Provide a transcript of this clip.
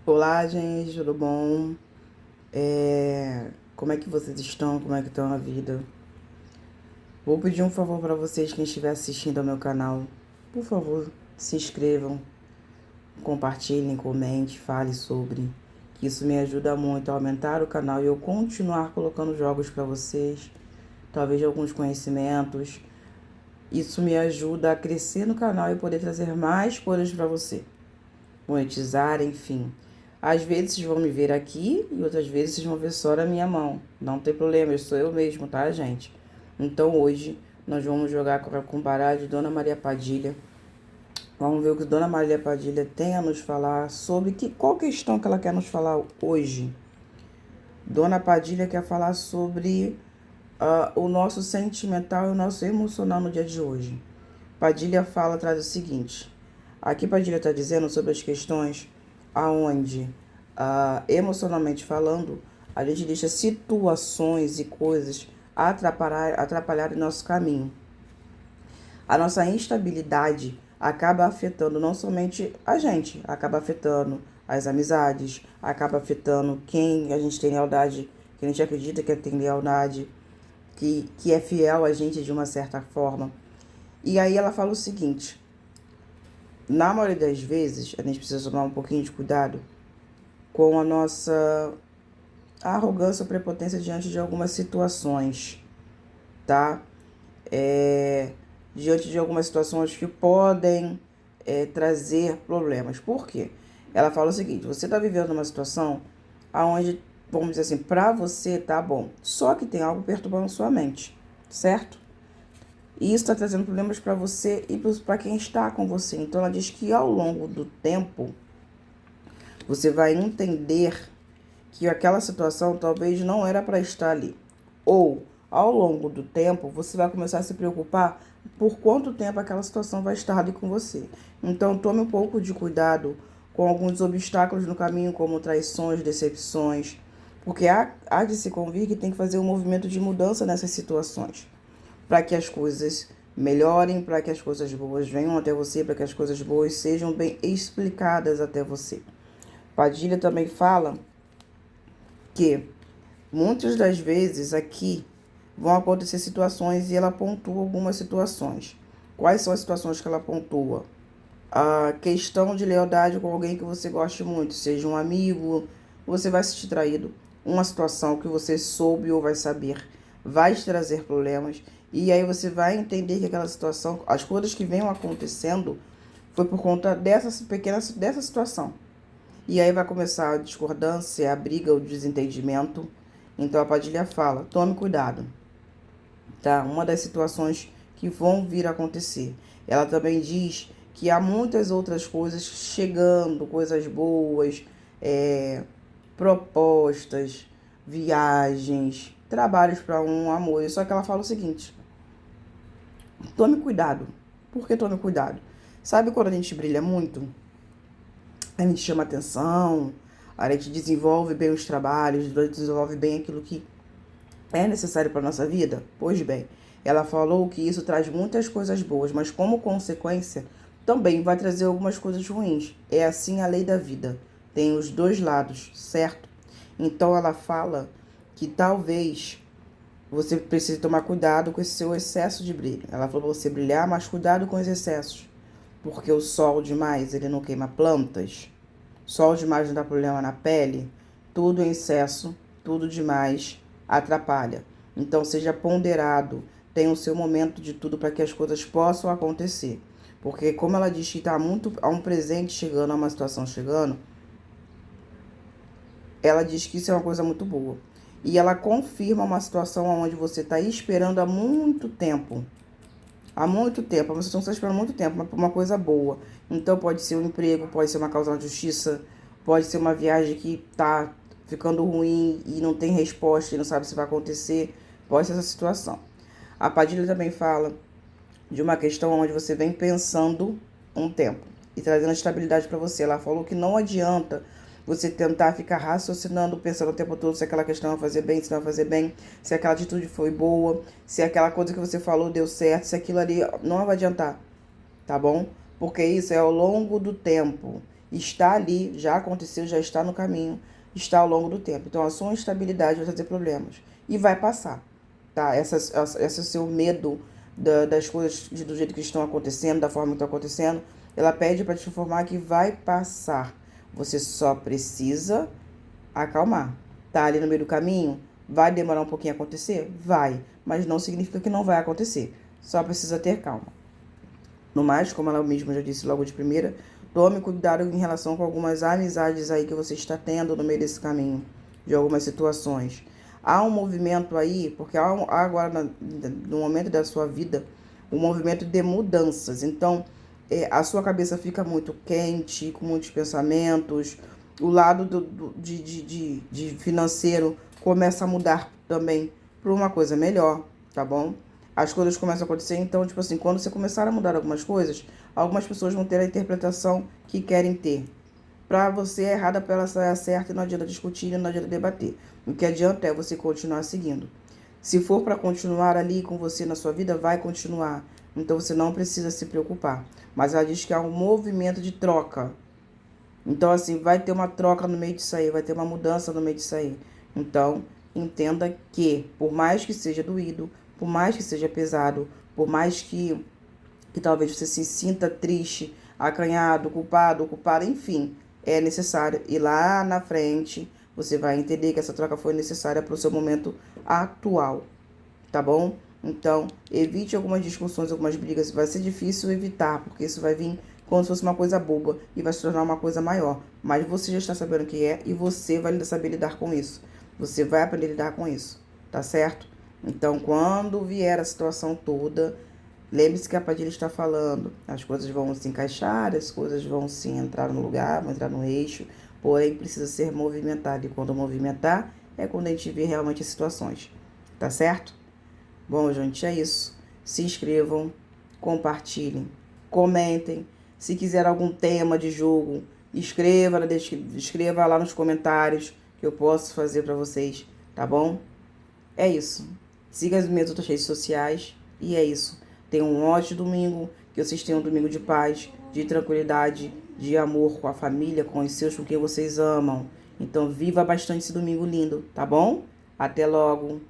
Olá, gente, tudo bom? Como é que vocês estão? Como é que estão a vida? Vou pedir um favor para vocês, quem estiver assistindo ao meu canal. Por favor, se inscrevam, compartilhem, comente, fale sobre. Que isso me ajuda muito a aumentar o canal e eu continuar colocando jogos para vocês. Talvez alguns conhecimentos. Isso me ajuda a crescer no canal e poder trazer mais coisas para você. Monetizar, enfim. Às vezes vocês vão me ver aqui e outras vezes vocês vão ver só na minha mão. Não tem problema, eu sou eu mesmo, tá, gente? Então hoje nós vamos jogar com o baralho de Dona Maria Padilha. Vamos ver o que Dona Maria Padilha tem a nos falar sobre qual questão que ela quer nos falar hoje. Dona Padilha quer falar sobre o nosso sentimental e o nosso emocional no dia de hoje. Padilha fala, traz o seguinte. Aqui Padilha está dizendo sobre as questões aonde, emocionalmente falando, a gente deixa situações e coisas atrapalharem nosso caminho. A nossa instabilidade acaba afetando não somente a gente, acaba afetando as amizades, acaba afetando quem a gente tem lealdade, quem a gente acredita que tem lealdade, que é fiel a gente de uma certa forma. E aí ela fala o seguinte: na maioria das vezes, a gente precisa tomar um pouquinho de cuidado com a nossa arrogância ou prepotência diante de algumas situações, tá? Diante de algumas situações que podem trazer problemas. Por quê? Ela fala o seguinte: você está vivendo uma situação onde, vamos dizer assim, para você tá bom, só que tem algo perturbando sua mente, certo? E isso está trazendo problemas para você e para quem está com você. Então, ela diz que ao longo do tempo, você vai entender que aquela situação talvez não era para estar ali. Ou, ao longo do tempo, você vai começar a se preocupar por quanto tempo aquela situação vai estar ali com você. Então, tome um pouco de cuidado com alguns obstáculos no caminho, como traições, decepções, porque há de se convir que tem que fazer um movimento de mudança nessas situações, para que as coisas melhorem, para que as coisas boas venham até você, para que as coisas boas sejam bem explicadas até você. Padilha também fala que muitas das vezes aqui vão acontecer situações e ela pontua algumas situações. Quais são as situações que ela pontua? A questão de lealdade com alguém que você goste muito, seja um amigo, você vai se sentir traído. Uma situação que você soube ou vai saber vai te trazer problemas. E aí você vai entender que aquela situação, as coisas que venham acontecendo, foi por conta dessa situação. E aí vai começar a discordância, a briga, o desentendimento. Então a Padilha fala: tome cuidado, tá? Uma das situações que vão vir a acontecer. Ela também diz que há muitas outras coisas chegando, coisas boas, propostas, viagens, trabalhos para um amor. Só que ela fala o seguinte: tome cuidado. Por que tome cuidado? Sabe quando a gente brilha muito? A gente chama atenção, a gente desenvolve bem os trabalhos, desenvolve bem aquilo que é necessário para a nossa vida? Pois bem, ela falou que isso traz muitas coisas boas, mas como consequência também vai trazer algumas coisas ruins. É assim a lei da vida. Tem os dois lados, certo? Então ela fala que talvez você precise tomar cuidado com esse seu excesso de brilho. Ela falou para você brilhar, mas cuidado com os excessos. Porque o sol demais, ele não queima plantas. Sol demais não dá problema na pele. Tudo em excesso, tudo demais atrapalha. Então seja ponderado, tenha o seu momento de tudo para que as coisas possam acontecer. Porque como ela diz que está muito a um presente chegando, a uma situação chegando, ela diz que isso é uma coisa muito boa. E ela confirma uma situação onde você está esperando há muito tempo. Há muito tempo, a situação está esperando há muito tempo, mas por uma coisa boa. Então pode ser um emprego, pode ser uma causa na justiça, pode ser uma viagem que está ficando ruim e não tem resposta e não sabe se vai acontecer. Pode ser essa situação. A Padilha também fala de uma questão onde você vem pensando um tempo e trazendo estabilidade para você. Ela falou que não adianta você tentar ficar raciocinando, pensando o tempo todo se aquela questão vai fazer bem, se não vai fazer bem, se aquela atitude foi boa, se aquela coisa que você falou deu certo, se aquilo ali não vai adiantar, tá bom? Porque isso é ao longo do tempo. está ali, já aconteceu, já está no caminho, está ao longo do tempo. Então, a sua instabilidade vai trazer problemas e vai passar, tá? Esse seu medo das coisas do jeito que estão acontecendo, da forma que estão acontecendo, ela pede para te informar que vai passar. Você só precisa acalmar. Tá ali no meio do caminho? Vai demorar um pouquinho a acontecer? Vai, mas não significa que não vai acontecer. Só precisa ter calma. No mais, como ela mesma já disse logo de primeira, tome cuidado em relação com algumas amizades aí que você está tendo no meio desse caminho, de algumas situações. Há um movimento aí, porque há agora, no momento da sua vida, um movimento de mudanças. Então, a sua cabeça fica muito quente, com muitos pensamentos. O lado de financeiro começa a mudar também para uma coisa melhor, tá bom? As coisas começam a acontecer, então, tipo assim, quando você começar a mudar algumas coisas, algumas pessoas vão ter a interpretação que querem ter. Para você é errada, para ela sair certa e não adianta discutir, não adianta debater. O que adianta é você continuar seguindo. Se for para continuar ali com você na sua vida, vai continuar. Então você não precisa se preocupar. Mas ela diz que há um movimento de troca. Então, assim, vai ter uma troca no meio disso aí, vai ter uma mudança no meio disso aí. Então, entenda que, por mais que seja doído, por mais que seja pesado, por mais que talvez você se sinta triste, acanhado, culpado, ocupada, enfim, é necessário. E lá na frente, você vai entender que essa troca foi necessária para o seu momento atual, tá bom? Então, evite algumas discussões, algumas brigas. Vai ser difícil evitar, porque isso vai vir como se fosse uma coisa boba e vai se tornar uma coisa maior. Mas você já está sabendo o que é e você vai saber lidar com isso. Você vai aprender a lidar com isso, tá certo? Então, quando vier a situação toda, lembre-se que a Padilha está falando. As coisas vão se encaixar, as coisas vão se entrar no lugar, vão entrar no eixo, porém precisa ser movimentado. E quando movimentar, é quando a gente vê realmente as situações, tá certo? Bom, gente, é isso. Se inscrevam, compartilhem, comentem. Se quiser algum tema de jogo, escreva lá nos comentários que eu posso fazer para vocês, tá bom? É isso. Siga as minhas outras redes sociais e é isso. Tenham um ótimo domingo, que vocês tenham um domingo de paz, de tranquilidade, de amor com a família, com os seus, com quem vocês amam. Então viva bastante esse domingo lindo, tá bom? Até logo.